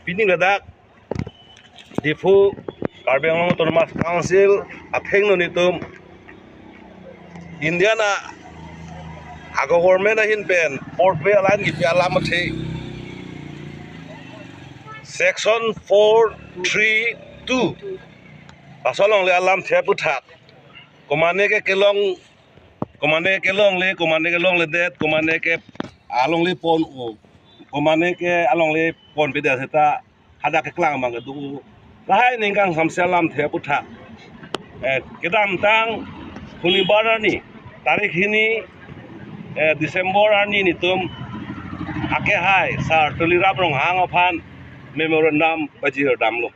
Pining Ladak, Difu, Karbi Anglong Autonomous Council, Atheng Nonitum, Indiana, Ago Government Ahin Pen, Port Bay Alan Gipi Alamati, Section 432, Pasolong Le Alam Teputak, Comaneke Kelong, Le Det, Comaneke Along Le Pon O. Komaneke along le pon pida seta hada ke klang mang du lahai ningkang samselam the putra kedam tang Hunibarani tarik ini Desember ani nitum ake hai sar tulirap rong hang ophan memorandum bajir damlo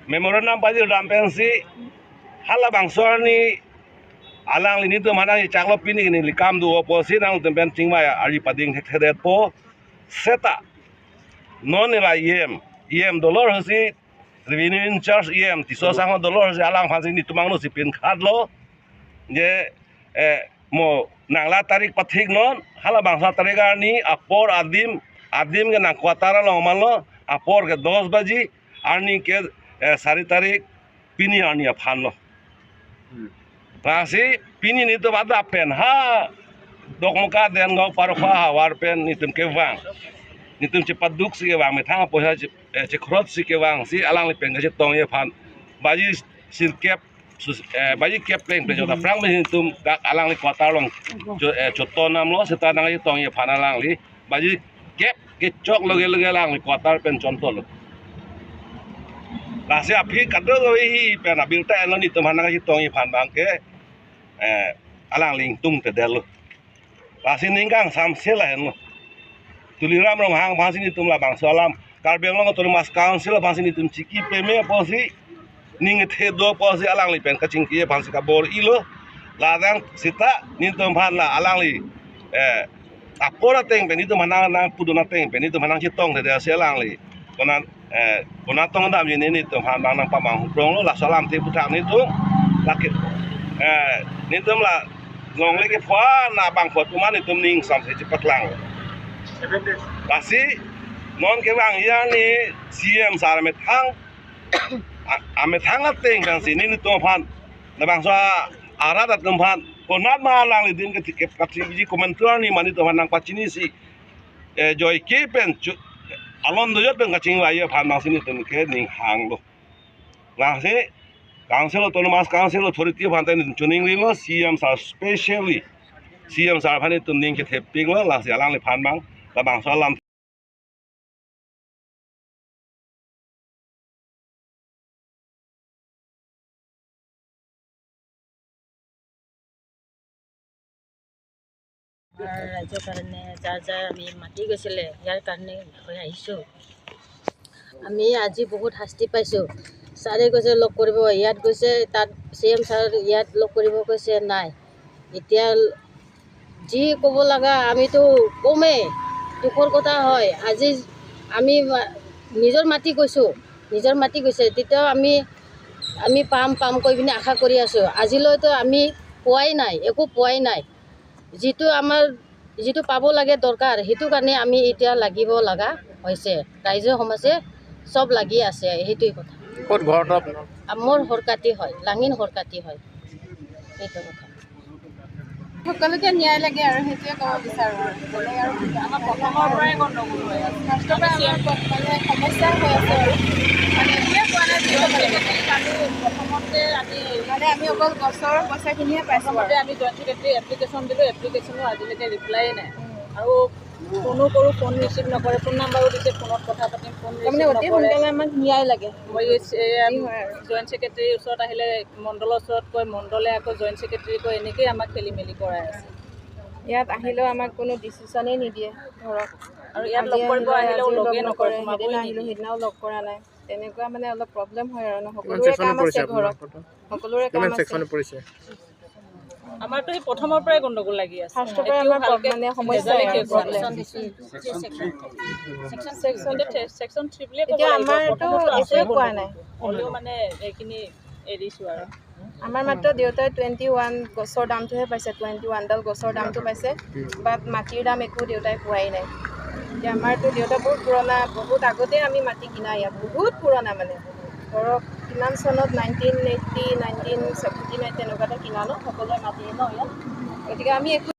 memorandum bajir dam pensi hala bangsoni alang lini tu mana chaklo pini ni likam du oposi nang tempen tingmaya ari pading thedet po Seta non nila EM dollar hasi revenue in charge EM tiso sang dollar hasi alang fansi ni tumang no si pin card lo je mo nangla tarik pathik non hala bangsa tariga ni apor adim ke nang kwatara lo malo apor ke 10 baji arni ke 4 tarik pini arni aphan lo rasi pini ni to bada pen ha dok muka den ngau parkha war pen nitum kewang nitum cepat duk si kewang metang posa cekrot si kewang si alang le pen ga tong ye phan baji sirkep baji kep pen pe jota prang nitum ga alang le kota long choto nam lo seta nang ye tong ye phan alang li baji kep ke chok loge alang le kota pen chonto lo la se api kadro go hi pen abil ta lo nitum hanang ye tong ye phan bang ke alang ling tung te del Pasi ningkang samsela hen lo. Tuliram rong hang pasi ni tum la bang salam. Karbi Anglong Autonomous Council pasi ni tum ciki peme pasi ning the do pasi alang li pen kacing kie pasi ka bor ilo. Ladang sita ni tum phan la alang li apora teng pen itu manang nang puduna teng pen itu manang citong de alang li. Kona tong dam ni tum phan nang pamang prong lo la salam te putak ni tum lakit ni tum la long lagi fua na bang fua tuman itu ning sampai cepat lang. Pasti non kewang ya ni CM sar metang ating kan sini ni tumphan na bang soa arah dat tumphan konat malang lidin ke biji komentar ni mani tumphan nang pacini si joy kepen alon dojot pen kacing laya phan bang sini tum ke ning hang lo. Nasi Council Autonomous Council Authority Pantai Chuning Lilo CM sar specially CM sar phani tum ning ke theping lo la sialang le phan bang la bang salam ৰাজ্যৰ কাৰণে যাৰ আমি মাতি গৈছিলে ইয়াৰ কাৰণে হৈ আহিছোঁ আমি আজি বহুত শাস্তি পাইছোঁ ছাৰে কৈছে লগ কৰিব ইয়াত গৈছে তাত CM ছাৰ ইয়াত লগ কৰিব কৈছে নাই এতিয়া যি ক'ব লগা আমিতো কমেই দুখৰ কথা হয় আজি আমি নিজৰ মাটি গৈছে তেতিয়াও আমি পাম কৈ পিনে আশা কৰি আছোঁ আজিলৈতো আমি একো পোৱাই নাই যিটো পাব লাগে দৰকাৰ সেইটো কাৰণে আমি এতিয়া লাগিব লগা হৈছে ৰাইজৰ সমাজে সব লাগি আছে সেইটোই কথা ক'ত ঘৰত মোৰ হৰকাটি হয় লাঙিন হৰকাটি হয় এইটো কথা সকলোকে ন্যায় লাগে আৰু সেইটোৱে ক'ব বিচাৰোঁ আৰু আমাৰ প্ৰথমৰ পৰাই গণ্ডগোল হৈ আছে ফাৰ্ষ্টৰ পৰা মানে সমস্যা হৈ আছে আৰু মানে এতিয়া পোৱা নাই প্ৰথমতে আমি অকল গছৰ পইচাখিনিহে পাইছোঁ আমি জইণ্ট ছেক্ৰেটাৰী এপ্লিকেশ্যন দিলোঁ এপ্লিকেশ্যনো আজিলৈকে ৰিপ্লাই নাই আৰু ফোনো কৰোঁ ফোন ৰিচিভ নকৰে ফোন নাম্বাৰো দিছে ফোনত কথা পাতিম ফোন তাৰমানে অতি সোনকালে আমাক ন্যায় লাগে মই জইণ্ট ছেক্ৰেটাৰীৰ ওচৰত আহিলে মণ্ডলৰ ওচৰত কৈ মণ্ডলে আকৌ জইণ্ট ছেক্ৰেটাৰী কৈ এনেকৈয়ে আমাক খেলি মেলি কৰাই আছে ইয়াত আহিলেও আমাক কোনো ডিচিশ্যনেই নিদিয়ে ধৰক আৰু ইয়াত লগ কৰিব আহিলেও লগেই নকৰে সেইদিনাও লগ কৰা নাই তেনেকুৱা মানে অলপ প্ৰব্লেম হয় আৰু সকলোৰে কাম আছে ঘৰত সকলোৰে কাম আছে আমাৰতো এই প্ৰথমৰ পৰাই গণ্ডগোল লাগি আছে ফাৰ্ষ্টৰ পৰা আমাৰ মানে সমস্যা সেকশন 3 বুলি এতিয়া আমাৰতো একোৱে পোৱা নাই হ'লেও মানে এইখিনি এৰিছোঁ আৰু আমাৰ মাত্ৰ দেউতাই 21 গছৰ দামটোহে পাইছে 21ডাল গছৰ দামটো পাইছে বাট মাটিৰ দাম একো দেউতাই পোৱাই নাই এতিয়া আমাৰতো দেউতা বহুত পুৰণা, বহুত আগতে আমি মাটি কিনা ইয়াত, বহুত পুৰণা মানে ধৰক কিমান চনত 1980, 1979 তেনেকুৱাতে কিনা ন সকলোৱে মাটি ন ইয়াত। গতিকে আমি একো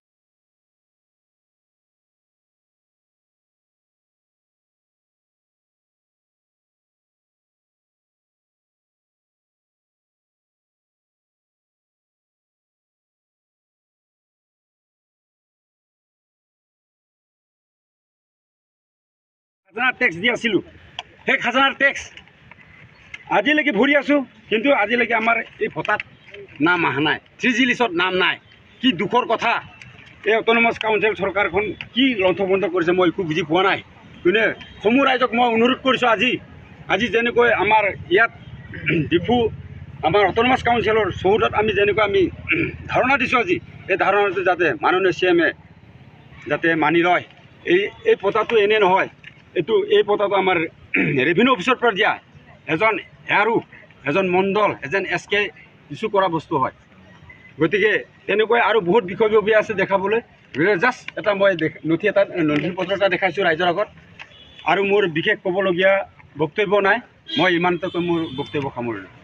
খাজানা টেক্স দি আছিলোঁ, সেই খাজানাৰ টেক্স আজিলৈকে ভৰি আছোঁ, কিন্তু আজিলৈকে আমাৰ এই ভোটাত নাম অহা নাই, 3G লিষ্টত নাম নাই। কি দুখৰ কথা, এই অট'নমাছ কাউন্সিল চৰকাৰখন কি লণ্ঠভণ্ড কৰিছে মই একো বুজি পোৱা নাই। কিন্তু সমূহ ৰাইজক মই অনুৰোধ কৰিছোঁ, আজি যেনেকৈ আমাৰ ইয়াত ডিফু আমাৰ অট'নমাছ কাউন্সিলৰ চৌহদত আমি যেনেকৈ আমি ধাৰণা দিছোঁ আজি, এই ধাৰণাটো যাতে মাননীয় CM যাতে মানি লয়। এই পতাটো এনে নহয়, এই পতাটো আমাৰ ৰেভিনিউ অফিচৰ পৰা দিয়া এজন এআৰও, এজন মণ্ডল, এজন SK ইছ্যু কৰা বস্তু হয়। গতিকে তেনেকৈ আৰু বহুত বিষয়ববী আছে দেখাবলৈ, জাষ্ট এটা মই নথি পত্ৰ এটা দেখাইছোঁ ৰাইজৰ আগত। আৰু মোৰ বিশেষ ক'বলগীয়া বক্তব্য নাই, মই ইমানতে মোৰ বক্তব্য সামৰিলোঁ।